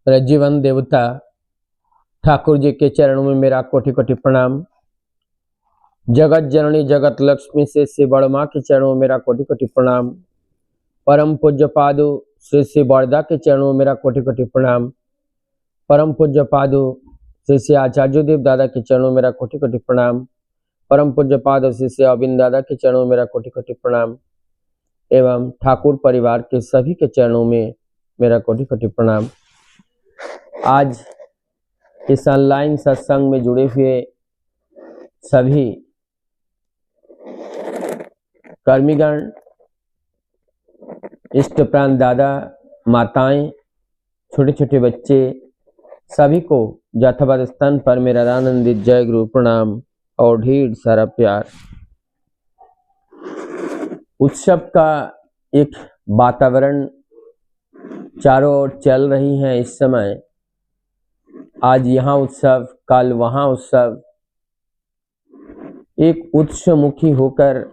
जीवन देवता ठाकुर जी के चरणों में मेरा कोटि कोटि प्रणाम। जगत जननी जगत लक्ष्मी श्री बड़ माँ के चरणों में मेरा कोटि कोटि प्रणाम। परम पूज्य पादु श्री बड़दा के चरणों में मेरा कोटि कोटि प्रणाम। परम पूज्य पादु श्री आचार्य देव दादा के चरणों में मेरा कोटि कोटि प्रणाम। परम पूज्य पादु श्री अविंद दादा के चरणों में मेरा कोटि कोटि प्रणाम एवं ठाकुर परिवार के सभी के चरणों में मेरा कोटि कोटि प्रणाम। आज इस ऑनलाइन सत्संग में जुड़े हुए सभी कर्मीगण, इष्ट प्राण दादा, माताएं, छोटे छोटे बच्चे, सभी को यथावत स्थान पर मेरा आनंदित जय गुरु प्रणाम और ढेर सारा प्यार। उत्सव का एक वातावरण चारों ओर चल रही है इस समय। आज यहाँ उत्सव, कल वहाँ उत्सव, एक उत्सवमुखी होकर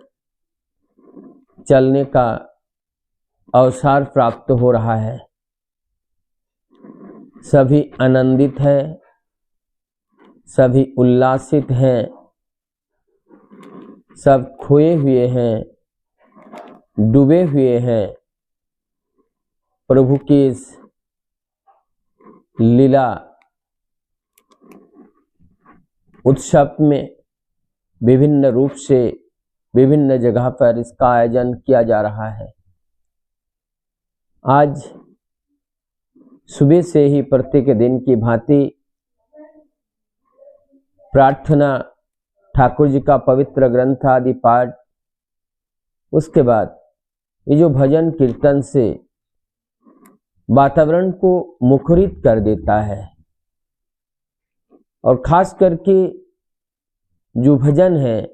चलने का अवसर प्राप्त हो रहा है। सभी आनंदित हैं, सभी उल्लासित हैं, सब खोए हुए हैं, डूबे हुए हैं प्रभु की इस लीला उत्सव में। विभिन्न रूप से विभिन्न जगह पर इसका आयोजन किया जा रहा है। आज सुबह से ही प्रत्येक दिन की भांति प्रार्थना, ठाकुर जी का पवित्र ग्रंथ आदि पाठ, उसके बाद ये जो भजन कीर्तन से वातावरण को मुखरित कर देता है। और खास करके जो भजन है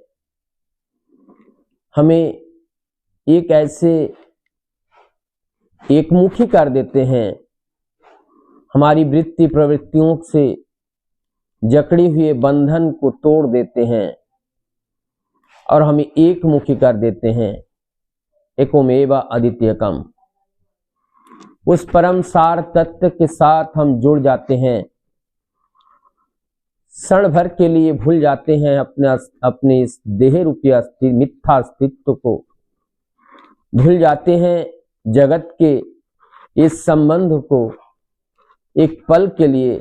हमें एक ऐसे एकमुखी कर देते हैं, हमारी वृत्ति प्रवृत्तियों से जकड़ी हुए बंधन को तोड़ देते हैं और हमें एकमुखी कर देते हैं। एकोमेव अद्वितीयकम, उस परम सार तत्व के साथ हम जुड़ जाते हैं। क्षण भर के लिए भूल जाते हैं अपने इस देह रूपी मिथ्या अस्तित्व को, भूल जाते हैं जगत के इस संबंध को। एक पल के लिए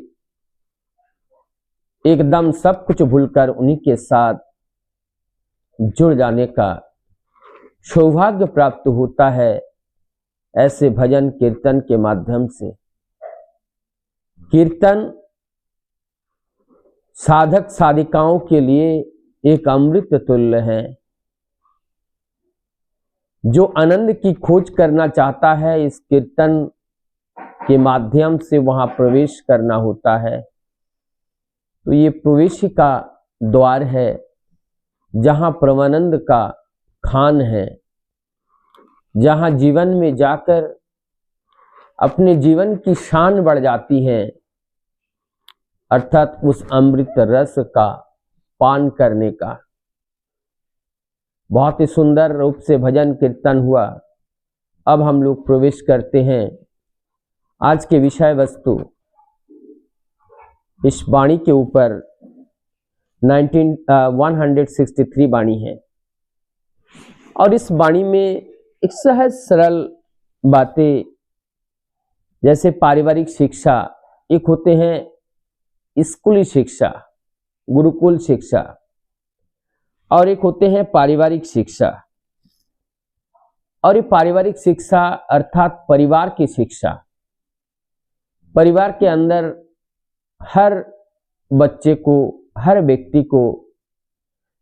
एकदम सब कुछ भूलकर उन्हीं के साथ जुड़ जाने का सौभाग्य प्राप्त होता है ऐसे भजन कीर्तन के माध्यम से। कीर्तन साधक साधिकाओं के लिए एक अमृत तुल्य है। जो आनंद की खोज करना चाहता है, इस कीर्तन के माध्यम से वहां प्रवेश करना होता है। तो ये प्रवेश का द्वार है जहां परमानंद का खान है, जहां जीवन में जाकर अपने जीवन की शान बढ़ जाती है, अर्थात उस अमृत रस का पान करने का। बहुत ही सुंदर रूप से भजन कीर्तन हुआ। अब हम लोग प्रवेश करते हैं आज के विषय वस्तु। इस वाणी के ऊपर 163 वाणी है और इस वाणी में एक सहज सरल बातें, जैसे पारिवारिक शिक्षा, एक होते हैं स्कूली शिक्षा, गुरुकुल शिक्षा, और एक होते हैं पारिवारिक शिक्षा। और ये पारिवारिक शिक्षा अर्थात परिवार की शिक्षा। परिवार के अंदर हर बच्चे को, हर व्यक्ति को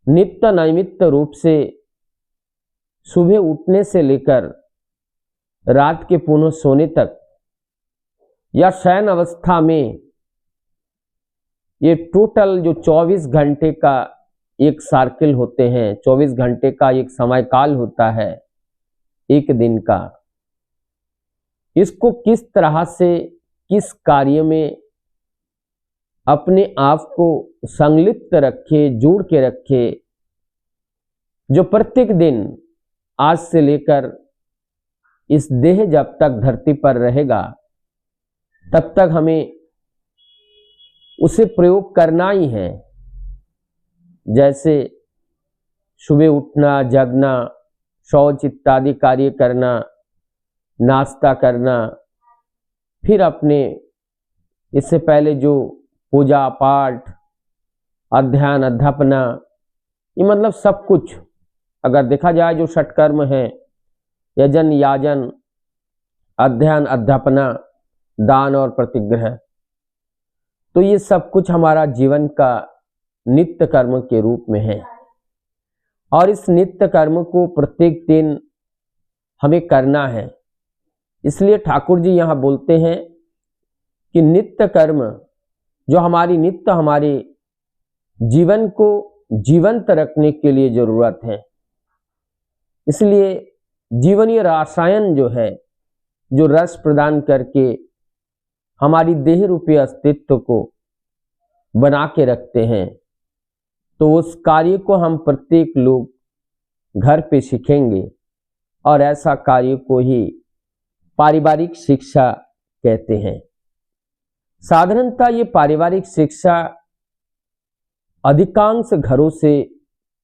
नित्य नैमित्त रूप से सुबह उठने से लेकर रात के पुनः सोने तक या शयन अवस्था में, ये टोटल जो 24 घंटे का एक सर्किल होते हैं, 24 घंटे का एक समय काल होता है एक दिन का, इसको किस तरह से किस कार्य में अपने आप को संलिप्त रखे, जोड़ के रखे, जो प्रत्येक दिन आज से लेकर इस देह जब तक धरती पर रहेगा तब तक हमें उसे प्रयोग करना ही है। जैसे सुबह उठना, जगना, शौच इत्यादि कार्य करना, नाश्ता करना, फिर अपने इससे पहले जो पूजा पाठ, अध्ययन अध्यापना, ये मतलब सब कुछ अगर देखा जाए जो षटकर्म है, यजन याजन, अध्ययन अध्यापना, दान और प्रतिग्रह, तो ये सब कुछ हमारा जीवन का नित्य कर्म के रूप में है। और इस नित्य कर्म को प्रत्येक दिन हमें करना है। इसलिए ठाकुर जी यहाँ बोलते हैं कि नित्य कर्म जो हमारे जीवन को जीवंत रखने के लिए जरूरत है। इसलिए जीवनीय रसायन जो है, जो रस प्रदान करके हमारी देह रूपी अस्तित्व को बना के रखते हैं, तो उस कार्य को हम प्रत्येक लोग घर पे सीखेंगे और ऐसा कार्य को ही पारिवारिक शिक्षा कहते हैं। साधारणतः ये पारिवारिक शिक्षा अधिकांश घरों से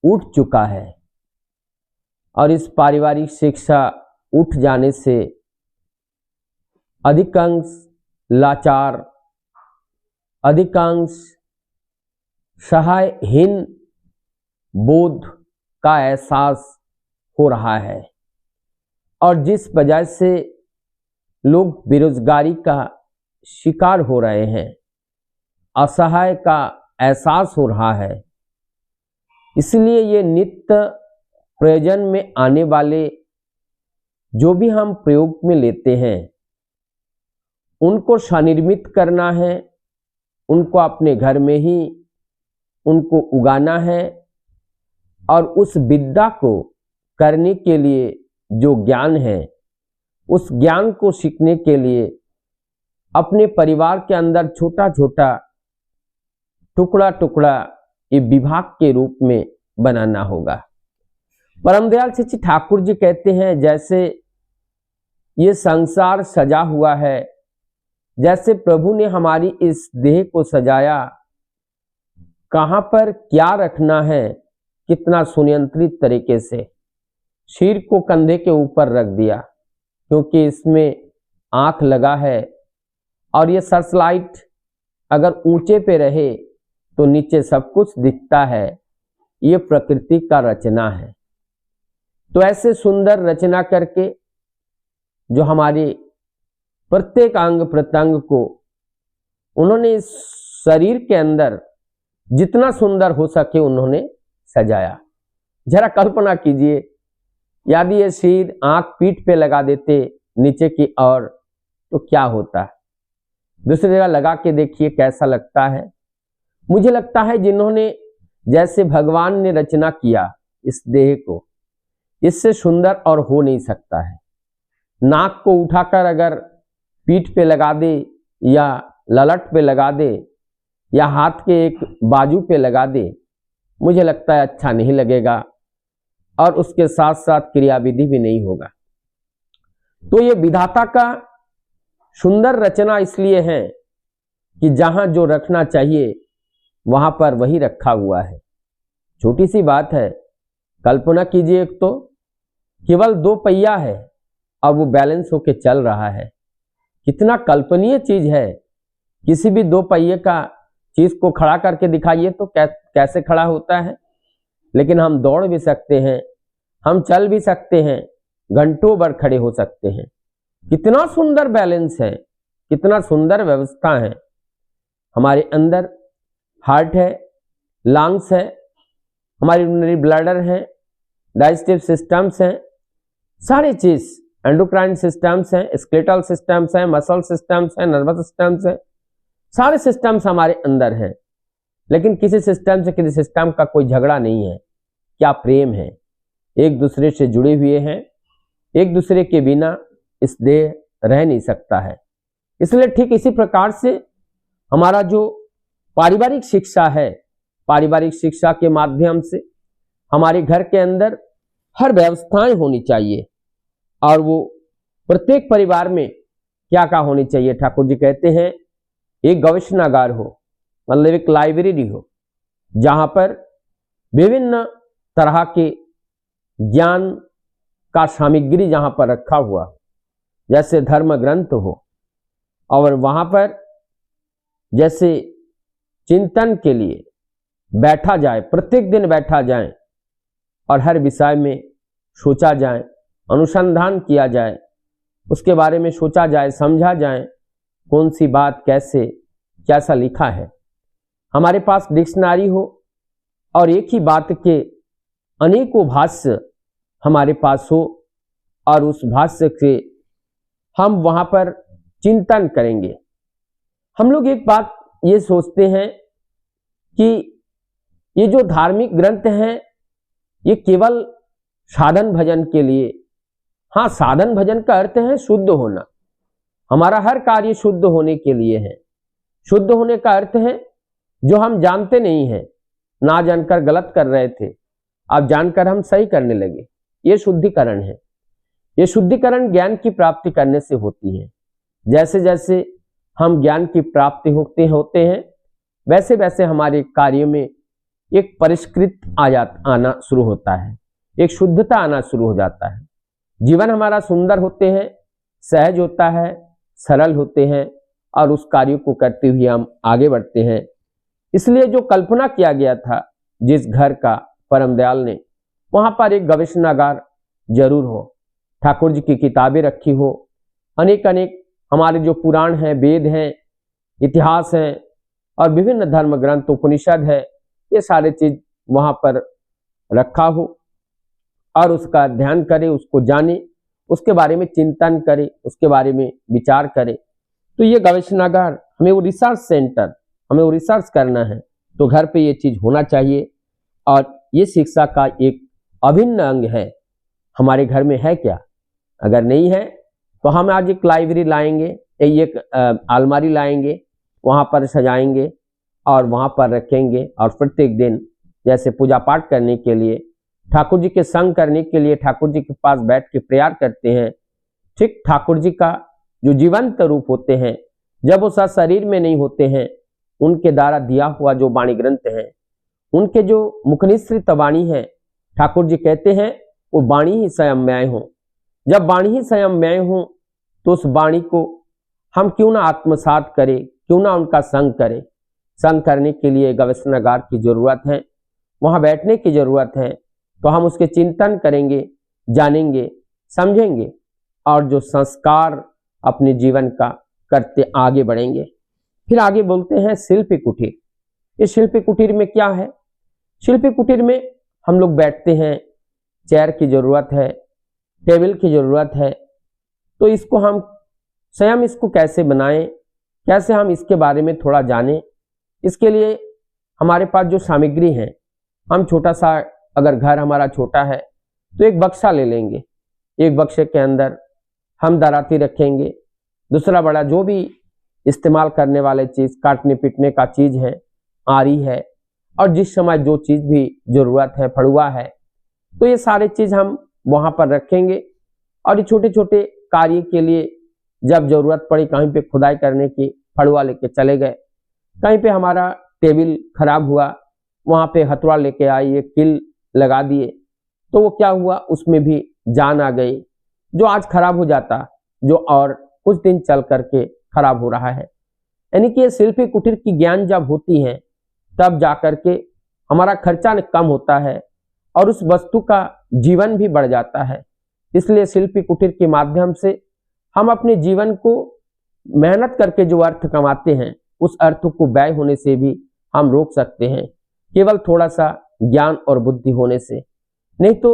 उठ चुका है और इस पारिवारिक शिक्षा उठ जाने से अधिकांश लाचार, अधिकांश सहायहीन बोध का एहसास हो रहा है और जिस वजह से लोग बेरोजगारी का शिकार हो रहे हैं, असहाय का एहसास हो रहा है। इसलिए ये नित्य प्रयोजन में आने वाले जो भी हम प्रयोग में लेते हैं, उनको स्वनिर्मित करना है, उनको अपने घर में ही उनको उगाना है और उस विद्या को करने के लिए जो ज्ञान है, उस ज्ञान को सीखने के लिए अपने परिवार के अंदर छोटा छोटा टुकड़ा टुकड़ा ये विभाग के रूप में बनाना होगा। परम दयाल श्री ठाकुर जी कहते हैं, जैसे ये संसार सजा हुआ है, जैसे प्रभु ने हमारी इस देह को सजाया, कहाँ पर क्या रखना है, कितना सुनियंत्रित तरीके से सिर को कंधे के ऊपर रख दिया, क्योंकि इसमें आंख लगा है और ये सर्चलाइट अगर ऊंचे पे रहे तो नीचे सब कुछ दिखता है। ये प्रकृति का रचना है। तो ऐसे सुंदर रचना करके जो हमारे प्रत्येक अंग प्रत्यंग को उन्होंने इस शरीर के अंदर जितना सुंदर हो सके उन्होंने सजाया। जरा कल्पना कीजिए, यदि ये सिर आंख पीठ पे लगा देते नीचे की ओर तो क्या होता। दूसरी जगह लगा के देखिए कैसा लगता है। मुझे लगता है जिन्होंने जैसे भगवान ने रचना किया इस देह को, इससे सुंदर और हो नहीं सकता है। नाक को उठाकर अगर पीठ पे लगा दे या ललट पे लगा दे या हाथ के एक बाजू पे लगा दे, मुझे लगता है अच्छा नहीं लगेगा और उसके साथ साथ क्रियाविधि भी नहीं होगा। तो ये विधाता का सुंदर रचना इसलिए है कि जहां जो रखना चाहिए वहां पर वही रखा हुआ है। छोटी सी बात है, कल्पना कीजिए, एक तो केवल 2 पहिया है और वो बैलेंस होके चल रहा है। कितना कल्पनीय चीज है। किसी भी 2 पहिए का चीज को खड़ा करके दिखाइए तो कैसे खड़ा होता है। लेकिन हम दौड़ भी सकते हैं, हम चल भी सकते हैं, घंटों भर खड़े हो सकते हैं। कितना सुंदर बैलेंस है, कितना सुंदर व्यवस्था है। हमारे अंदर हार्ट है, लंग्स है, हमारी यूरिनरी ब्लैडर है, डाइजेस्टिव सिस्टम्स हैं, सारी चीज, एंडोक्राइन सिस्टम्स हैं, स्केलेटल सिस्टम्स हैं, मसल सिस्टम्स हैं, नर्वस सिस्टम्स हैं, सारे सिस्टम्स हमारे अंदर हैं। लेकिन किसी सिस्टम से किसी सिस्टम का कोई झगड़ा नहीं है। क्या प्रेम है, एक दूसरे से जुड़े हुए हैं। एक दूसरे के बिना इस देह रह नहीं सकता है। इसलिए ठीक इसी प्रकार से हमारा जो पारिवारिक शिक्षा है, पारिवारिक शिक्षा के माध्यम से हमारे घर के अंदर हर व्यवस्थाएं होनी चाहिए और वो प्रत्येक परिवार में क्या क्या होनी चाहिए। ठाकुर जी कहते हैं एक गवेषणागार हो, मतलब एक लाइब्रेरी हो, जहां पर विभिन्न तरह के ज्ञान का सामग्री जहां पर रखा हुआ, जैसे धर्म ग्रंथ हो, और वहां पर जैसे चिंतन के लिए बैठा जाए, प्रत्येक दिन बैठा जाए और हर विषय में सोचा जाए, अनुसंधान किया जाए, उसके बारे में सोचा जाए, समझा जाए कौन सी बात कैसे कैसा लिखा है। हमारे पास डिक्शनरी हो और एक ही बात के अनेकों भाष्य हमारे पास हो और उस भाष्य से हम वहां पर चिंतन करेंगे। हम लोग एक बात ये सोचते हैं कि ये जो धार्मिक ग्रंथ हैं ये केवल साधन भजन के लिए, हाँ साधन भजन का अर्थ है शुद्ध होना, हमारा हर कार्य शुद्ध होने के लिए है। शुद्ध होने का अर्थ है जो हम जानते नहीं हैं, ना जानकर गलत कर रहे थे, अब जानकर हम सही करने लगे, ये शुद्धिकरण है। ये शुद्धिकरण ज्ञान की प्राप्ति करने से होती है। जैसे जैसे हम ज्ञान की प्राप्ति होते हैं वैसे वैसे हमारे कार्यों में एक परिष्कृत आना शुरू होता है, एक शुद्धता आना शुरू हो जाता है। जीवन हमारा सुंदर होते हैं, सहज होता है, सरल होते हैं और उस कार्य को करते हुए हम आगे बढ़ते हैं। इसलिए जो कल्पना किया गया था जिस घर का परम दयाल ने, वहां पर एक गवेषणागार जरूर हो, ठाकुर जी की किताबें रखी हो, अनेक अनेक हमारे जो पुराण हैं, वेद हैं, इतिहास हैं और विभिन्न धर्म ग्रंथ उपनिषद है, ये सारे चीज वहां पर रखा हो और उसका ध्यान करे, उसको जाने, उसके बारे में चिंतन करे, उसके बारे में विचार करे। तो ये गवेषणागार, हमें वो रिसर्च सेंटर, हमें वो रिसर्च करना है, तो घर पे ये चीज होना चाहिए और ये शिक्षा का एक अभिन्न अंग है। हमारे घर में है क्या? अगर नहीं है तो हम आज एक लाइब्रेरी लाएंगे, एक अलमारी लाएंगे, वहां पर सजाएंगे और वहां पर रखेंगे और प्रत्येक दिन जैसे पूजा पाठ करने के लिए, ठाकुर जी के संग करने के लिए ठाकुर जी के पास बैठ के प्रेयर करते हैं। ठीक ठाकुर जी का जो जीवंत रूप होते हैं, जब वो शरीर में नहीं होते हैं, उनके द्वारा दिया हुआ जो वाणी ग्रंथ है, उनके जो मुखनिसृत वाणी है, ठाकुर जी कहते हैं वो वाणी ही स्वयं मैं हूं। जब वाणी ही स्वयं मैं हूं तो उस वाणी को हम क्यों ना आत्मसात करें, क्यों ना उनका संग करें। संग करने के लिए गवेषणागार की जरूरत है, वहां बैठने की जरूरत है, तो हम उसके चिंतन करेंगे, जानेंगे, समझेंगे और जो संस्कार अपने जीवन का करते आगे बढ़ेंगे। फिर आगे बोलते हैं शिल्पी कुटीर। इस शिल्पी कुटीर में क्या है? शिल्पी कुटीर में हम लोग बैठते हैं, चेयर की जरूरत है, टेबल की जरूरत है, तो इसको हम स्वयं इसको कैसे बनाएं, कैसे हम इसके बारे में थोड़ा जानें। इसके लिए हमारे पास जो सामग्री है, हम छोटा सा, अगर घर हमारा छोटा है तो एक बक्सा ले लेंगे, एक बक्से के अंदर हम दराती रखेंगे, दूसरा बड़ा जो भी इस्तेमाल करने वाले चीज, काटने पीटने का चीज है, आरी है और जिस समय जो चीज भी जरूरत है, फड़ुआ है, तो ये सारे चीज हम वहां पर रखेंगे। और ये छोटे छोटे कार्य के लिए जब जरूरत पड़ी, कहीं पे खुदाई करने की, फड़ुआ लेके चले गए, कहीं पे हमारा टेबल खराब हुआ, वहां पे हथौड़ा लेके आई, एक कील लगा दिए, तो वो क्या हुआ, उसमें भी जान आ गई, जो आज खराब हो जाता, जो और कुछ दिन चल करके खराब हो रहा है। यानी कि शिल्पी कुटीर की ज्ञान जब होती है तब जाकर के हमारा खर्चा कम होता है और उस वस्तु का जीवन भी बढ़ जाता है। इसलिए शिल्पी कुटीर के माध्यम से हम अपने जीवन को मेहनत करके जो अर्थ कमाते हैं, उस अर्थ को व्यय होने से भी हम रोक सकते हैं, केवल थोड़ा सा ज्ञान और बुद्धि होने से। नहीं तो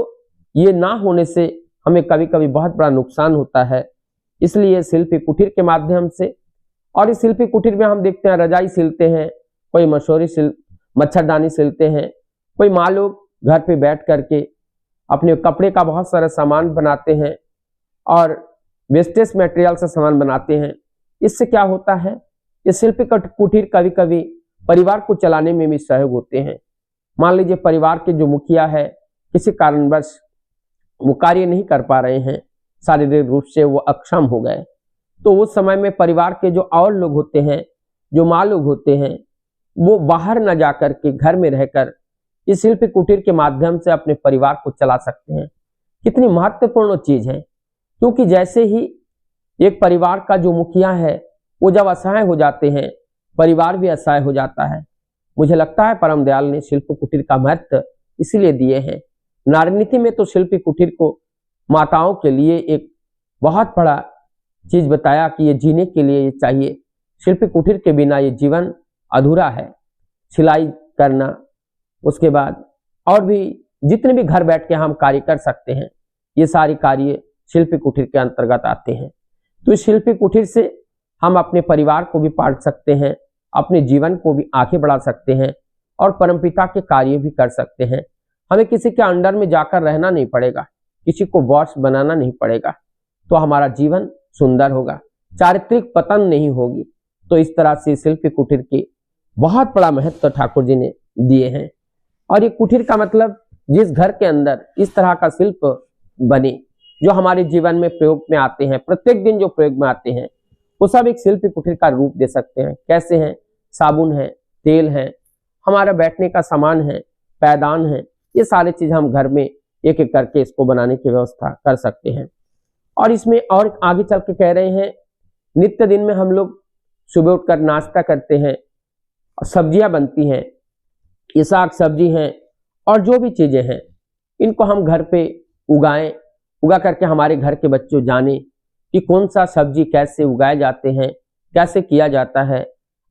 ये ना होने से हमें कभी कभी बहुत बड़ा नुकसान होता है। इसलिए शिल्पी कुटीर के माध्यम से, और इस शिल्पी कुटीर में हम देखते हैं रजाई सिलते हैं, कोई मच्छरदानी सिलते हैं, कोई माँ लोग घर पे बैठ करके अपने कपड़े का बहुत सारा सामान बनाते हैं और वेस्टेज मटेरियल से सामान बनाते हैं। इससे क्या होता है, ये शिल्पी कुटीर कभी कभी परिवार को चलाने में भी सहयोग होते हैं। मान लीजिए परिवार के जो मुखिया है, किसी कारणवश वो कार्य नहीं कर पा रहे हैं, शारीरिक रूप से वो अक्षम हो गए, तो उस समय में परिवार के जो और लोग होते हैं, जो माँ लोग होते हैं, वो बाहर न जाकर के घर में रहकर इस शिल्प कुटीर के माध्यम से अपने परिवार को चला सकते हैं। कितनी महत्वपूर्ण चीज है, क्योंकि जैसे ही एक परिवार का जो मुखिया है वो जब असहाय हो जाते हैं, परिवार भी असहाय हो जाता है। मुझे लगता है परम दयाल ने शिल्प कुटीर का महत्व इसीलिए दिए हैं। नारी नीति में तो शिल्प कुटीर को माताओं के लिए एक बहुत बड़ा चीज बताया कि ये जीने के लिए ये चाहिए। शिल्प कुटीर के बिना ये जीवन अधूरा है। सिलाई करना, उसके बाद और भी जितने भी घर बैठ के हम कार्य कर सकते हैं, ये सारी कार्य शिल्प कुटीर के अंतर्गत आते हैं। तो इस शिल्प कुटीर से हम अपने परिवार को भी पाल सकते हैं, अपने जीवन को भी आगे बढ़ा सकते हैं और परमपिता के कार्य भी कर सकते हैं। हमें किसी के अंडर में जाकर रहना नहीं पड़ेगा, किसी को बॉस बनाना नहीं पड़ेगा, तो हमारा जीवन सुंदर होगा, चारित्रिक पतन नहीं होगी। तो इस तरह से शिल्प कुटीर की बहुत बड़ा महत्व ठाकुर जी ने दिए हैं। और ये कुटीर का मतलब जिस घर के अंदर इस तरह का शिल्प बने, जो हमारे जीवन में प्रयोग में आते हैं, प्रत्येक दिन जो प्रयोग में आते हैं, वो सब एक शिल्प कुटीर का रूप दे सकते हैं। कैसे हैं? साबुन है, तेल है, हमारा बैठने का सामान है, पैदान है, ये सारी चीज हम घर में एक एक करके इसको बनाने की व्यवस्था कर सकते हैं। और इसमें और आगे चल के कह रहे हैं, नित्य दिन में हम लोग सुबह उठकर नाश्ता करते हैं, सब्जियां बनती हैं, ये साग सब्जी हैं और जो भी चीजें हैं, इनको हम घर पे उगाएं, उगा करके हमारे घर के बच्चों जाने कि कौन सा सब्जी कैसे उगाए जाते हैं, कैसे किया जाता है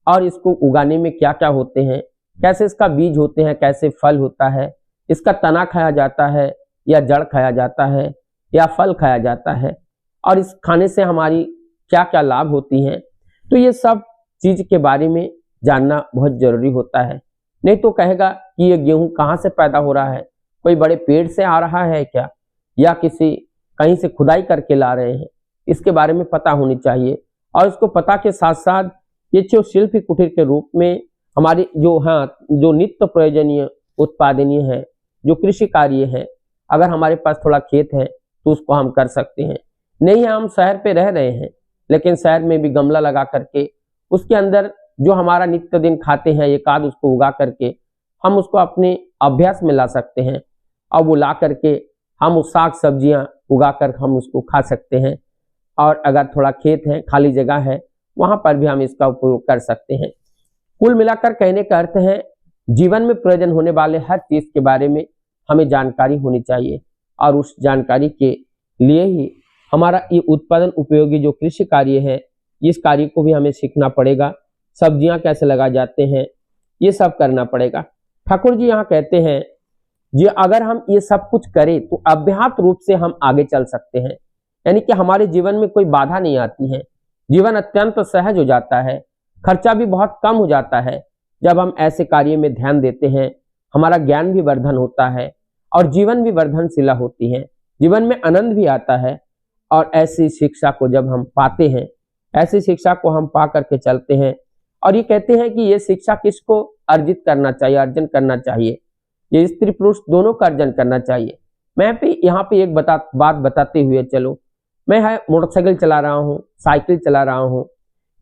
और इसको उगाने में क्या क्या होते हैं, कैसे इसका बीज होते हैं, कैसे फल होता है, इसका तना खाया जाता है या जड़ खाया जाता है या फल खाया जाता है, और इस खाने से हमारी क्या क्या लाभ होती हैं। तो ये सब चीज के बारे में जानना बहुत जरूरी होता है। नहीं तो कहेगा कि ये गेहूं कहाँ से पैदा हो रहा है, कोई बड़े पेड़ से आ रहा है क्या, या किसी कहीं से खुदाई करके ला रहे हैं, इसके बारे में पता होनी चाहिए। और इसको पता के साथ साथ ये जो शिल्प कुटीर के रूप में हमारी जो नित्य प्रयोजनीय उत्पादनीय है, जो कृषि कार्य है, अगर हमारे पास थोड़ा खेत है तो उसको हम कर सकते हैं। नहीं है हम शहर पे रह रहे हैं, लेकिन शहर में भी गमला लगा करके उसके अंदर जो हमारा नित्य दिन खाते हैं एक आध उसको उगा करके हम उसको अपने अभ्यास में ला सकते हैं, और वो ला करके हम उस साग सब्जियां उगा कर हम उसको खा सकते हैं। और अगर थोड़ा खेत है, खाली जगह है, वहां पर भी हम इसका उपयोग कर सकते हैं। कुल मिलाकर कहने का अर्थ है, जीवन में प्रयोजन होने वाले हर चीज के बारे में हमें जानकारी होनी चाहिए, और उस जानकारी के लिए ही हमारा ये उत्पादन उपयोगी जो कृषि कार्य है, इस कार्य को भी हमें सीखना पड़ेगा। सब्जियां कैसे लगाए जाते हैं, ये सब करना पड़ेगा। ठाकुर जी यहाँ कहते हैं, जी अगर हम ये सब कुछ करें तो अव्याहत रूप से हम आगे चल सकते हैं, यानी कि हमारे जीवन में कोई बाधा नहीं आती है, जीवन अत्यंत सहज हो जाता है, खर्चा भी बहुत कम हो जाता है। जब हम ऐसे कार्य में ध्यान देते हैं, हमारा ज्ञान भी वर्धन होता है और जीवन भी वर्धनशिला होती है, जीवन में आनंद भी आता है। और ऐसी शिक्षा को जब हम पाते हैं, ऐसी शिक्षा को हम पा करके चलते हैं, और ये कहते हैं कि ये शिक्षा किसको अर्जित करना चाहिए, अर्जन करना चाहिए, ये स्त्री पुरुष दोनों का अर्जन करना चाहिए। मैं भी यहाँ पे एक बात बताते हुए चलो, मैं है मोटरसाइकिल चला रहा हूँ, साइकिल चला रहा हूँ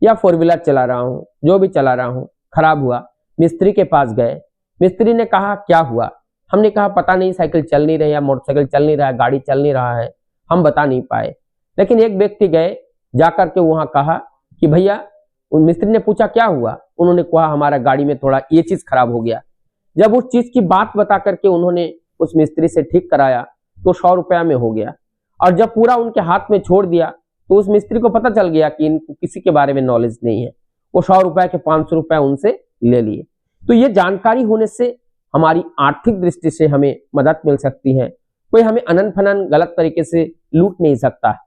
या फोर व्हीलर चला रहा हूँ, जो भी चला रहा हूँ, खराब हुआ, मिस्त्री के पास गए, मिस्त्री ने कहा क्या हुआ, हमने कहा पता नहीं, साइकिल चल नहीं रही है, मोटरसाइकिल चल नहीं रहा है, गाड़ी चल नहीं रहा है, हम बता नहीं पाए। लेकिन एक व्यक्ति गए, जाकर के वहां कहा कि भैया, उन मिस्त्री ने पूछा क्या हुआ, उन्होंने कहा हमारा गाड़ी में थोड़ा ये चीज खराब हो गया। जब उस चीज की बात बता करके उन्होंने उस मिस्त्री से ठीक कराया तो 100 रुपया में हो गया, और जब पूरा उनके हाथ में छोड़ दिया तो उस मिस्त्री को पता चल गया कि इनको किसी के बारे में नॉलेज नहीं है, वो 100 रुपया के 500 रुपया उनसे ले लिए। तो ये जानकारी होने से हमारी आर्थिक दृष्टि से हमें मदद मिल सकती है, कोई हमें अनन फनन गलत तरीके से लूट नहीं सकता,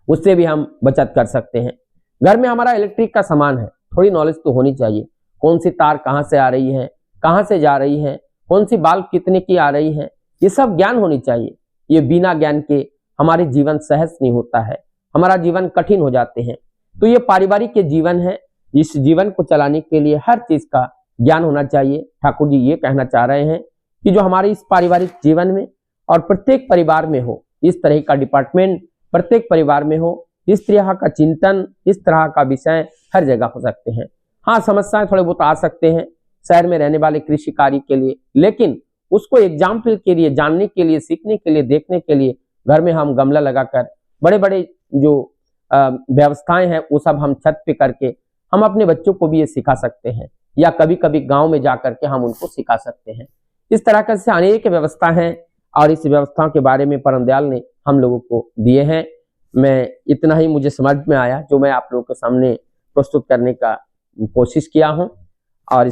उससे भी हम बचत कर सकते हैं। घर में हमारा इलेक्ट्रिक का सामान है, थोड़ी नॉलेज तो होनी चाहिए, कौन सी तार कहाँ से आ रही है, कहाँ से जा रही है, कौन सी बाल्ब कितने की आ रही है, ये सब ज्ञान होनी चाहिए। ये बिना ज्ञान के हमारे जीवन सहज नहीं होता है, हमारा जीवन कठिन हो जाते हैं। तो ये पारिवारिक के जीवन है, इस जीवन को चलाने के लिए हर चीज का ज्ञान होना चाहिए। ठाकुर जी ये कहना चाह रहे हैं कि जो हमारे इस पारिवारिक जीवन में और प्रत्येक परिवार में हो, इस तरह का डिपार्टमेंट प्रत्येक परिवार में हो, इस तरह का चिंतन, इस तरह का विषय हर जगह हो सकते हैं। हाँ, समस्याएं थोड़े बहुत आ सकते हैं शहर में रहने वाले कृषि कार्य के लिए, लेकिन उसको एग्जाम्पल के लिए, जानने के लिए, सीखने के लिए, देखने के लिए घर में हम गमला लगाकर बड़े बड़े जो व्यवस्थाएं हैं वो सब हम छत पे करके हम अपने बच्चों को भी ये सिखा सकते हैं, या कभी कभी गांव में जा करके हम उनको सिखा सकते हैं। इस तरह का से अनेक व्यवस्था है और इस व्यवस्थाओं के बारे में परम दयाल ने हम लोगों को दिए हैं। मैं इतना ही मुझे समझ में आया जो मैं आप लोगों के सामने प्रस्तुत करने का कोशिश किया हूं, और इस